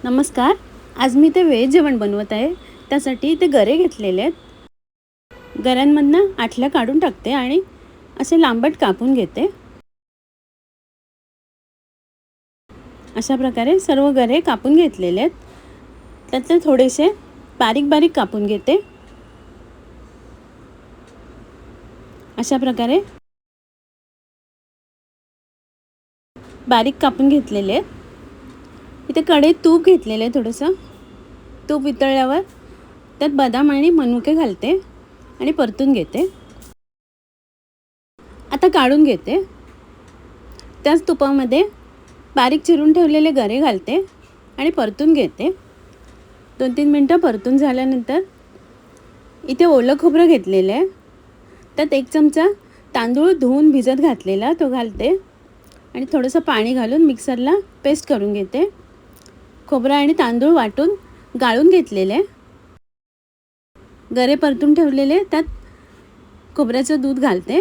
नमस्कार. आज मी ते व्हेज जेवण बनवत आहे. त्यासाठी ते गरे घेतलेले आहेत. गऱ्यांमधनं आठल्या काढून टाकते आणि असे लांबट कापून घेते. अशा प्रकारे सर्व गरे कापून घेतलेले आहेत. त्यातले थोडेसे बारीक बारीक कापून घेते. अशा प्रकारे बारीक कापून घेतलेले आहेत. इथे कढईत तूप घेतलेलं आहे. थोडंसं तूप वितळल्यावर त्यात बदाम आणि मनुके घालते आणि परतून घेते. आता काढून घेते. त्याच तुपामध्ये बारीक चिरून ठेवलेले गरे घालते आणि परतून घेते. 2-3 मिनटं परतून झाल्यानंतर इथे ओलं खोबरं घेतलेलं आहे. त्यात 1 चमचा तांदूळ धुवून भिजत घातलेला तो घालते आणि थोडंसं पाणी घालून मिक्सरला पेस्ट करून घेते. खोबरं आणि तांदूळ वाटून गाळून घेतलेले. गरे परतून ठेवलेले त्यात खोबऱ्याचं दूध घालते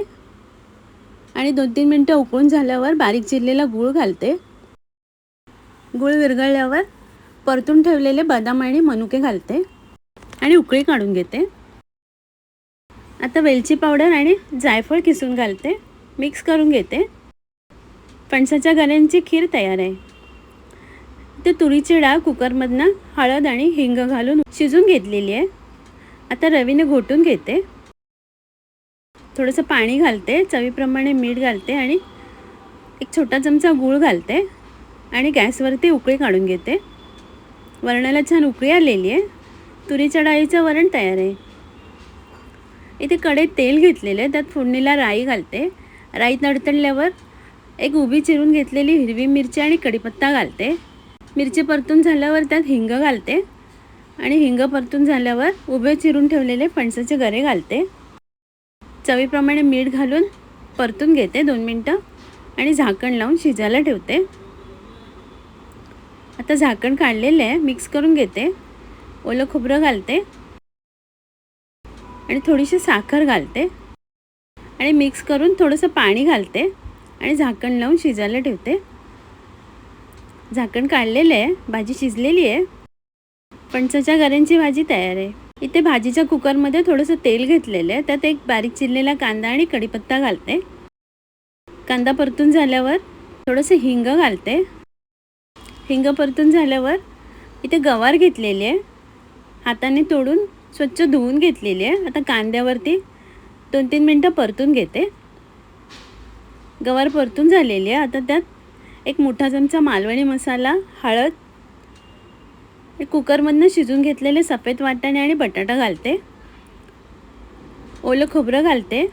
आणि 2-3 मिनटं उकळून झाल्यावर बारीक चिरलेला गूळ घालते. गूळ विरघळल्यावर परतून ठेवलेले बदाम आणि मनुके घालते आणि उकळी काढून घेते. आता वेलची पावडर आणि जायफळ किसून घालते. मिक्स करून घेते. फणसाच्या गऱ्यांची खीर तयार आहे. ते तुरीची डाळ कुकरमधनं हळद आणि हिंग घालून शिजून घेतलेली आहे. आता रवीने घोटून घेते. थोडंसं पाणी घालते, चवीप्रमाणे मीठ घालते आणि 1 छोटा चमचा गूळ घालते आणि गॅसवरती उकळी काढून घेते. वरणाला छान उकळी आलेली आहे. तुरीच्या डाळीचं वरण तयार आहे. इथे कढईत तेल घेतलेलं आहे. त्यात फोडणीला राई घालते. राई तडतडल्यावर 1 उभी चिरून घेतलेली हिरवी मिरची आणि कढीपत्ता घालते. मिरची परतून झाल्यावर त्यात हिंग घालते आणि हिंग परतून झाल्यावर उभे चिरून ठेवलेले फणसाचे गरे घालते. चवीप्रमाणे मीठ घालून परतून घेते 2 मिनटं आणि झाकण लावून शिजायला ठेवते. आता झाकण काढलेलं आहे. मिक्स करून घेते. ओलं खोबरं घालते आणि थोडीशी साखर घालते आणि मिक्स करून थोडंसं पाणी घालते आणि झाकण लावून शिजायला ठेवते. झाकण काढलेलं आहे. भाजी शिजलेली आहे. फणसाच्या गऱ्यांची भाजी तयार आहे. इथे भाजीच्या कुकरमध्ये थोडंसं तेल घेतलेलं आहे. त्यात 1 बारीक चिरलेला कांदा आणि कढीपत्ता घालते. कांदा परतून झाल्यावर थोडंसं हिंग घालते. हिंग परतून झाल्यावर इथे गवार घेतलेली आहे. हाताने तोडून स्वच्छ धुवून घेतलेली आहे. आता कांद्यावरती 2-3 मिनटं परतून घेते. गवार परतून झालेली आहे. आता त्यात 1 मोठा चमचा मालवणी मसाला, हळद, कुकरमधनं शिजून घेतलेले सफेद वाटाणे आणि बटाटा घालते. ओलं खोबरं घालते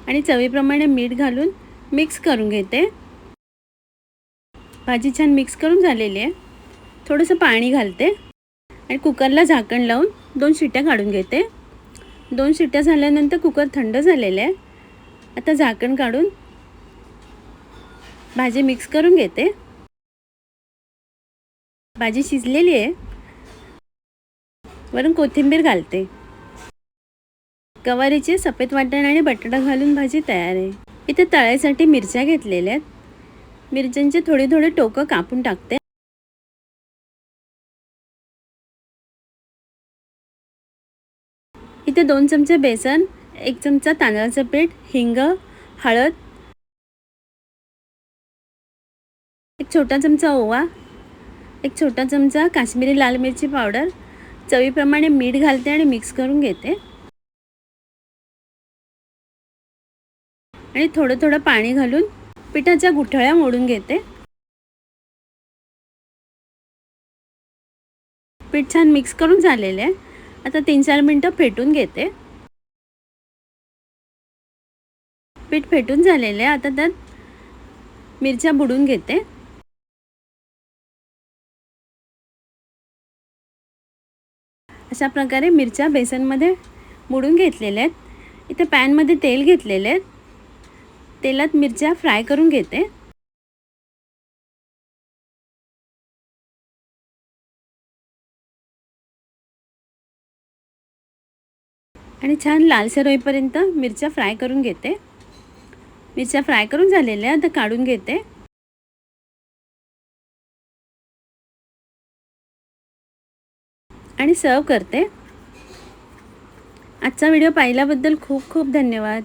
आणि चवीप्रमाणे मीठ घालून मिक्स करून घेते. भाजी छान मिक्स करून झालेली आहे. थोडंसं पाणी घालते आणि कुकरला झाकण लावून 2 शिट्ट्या काढून घेते. 2 शिट्ट्या झाल्यानंतर कुकर थंड झालेलं आहे. आता झाकण काढून भाजी मिक्स करून घेते. भाजी शिजलेली आहे. वरून कोथिंबीर घालते. गवारीचे सफेद वाटाणे आणि बटाटा घालून भाजी तयार आहे. इथे तळायसाठी मिरच्या घेतलेल्या आहेत. मिरच्यांचे थोडे थोडे टोकं कापून टाकते. इथे 2 चमचे बेसन, 1 चमचा तांदळाचं पीठ, हिंग, हळद, 1 छोटा चमचा ओवा, 1 छोटा चमचा काश्मीरी लाल मिरची पावडर, चवीप्रमाणे मीठ घालते आणि मिक्स करून घेते आणि थोडं थोडं पाणी घालून पिठाच्या गुठळ्या मोडून घेते. पीठ छान मिक्स करून झालेले आहे. आता 3-4 मिनटं फेटून घेते. पीठ फेटून झालेले आहे. आता त्यात मिरच्या बुडून घेते. अशा प्रकारे मिरच्या बेसनमध्ये बुडून घेतलेल्या आहेत. इथे पॅनमध्ये तेल घेतलेले आहेत. तेलात मिरच्या फ्राय करून घेते. आणि छान लालसर होईपर्यंत मिरच्या फ्राय करून घेते. मिरच्या फ्राय करून झालेल्या आता काढून घेते. आणि सर्व करते. आजचा व्हिडिओ पाहिल्याबद्दल खूप खूप धन्यवाद.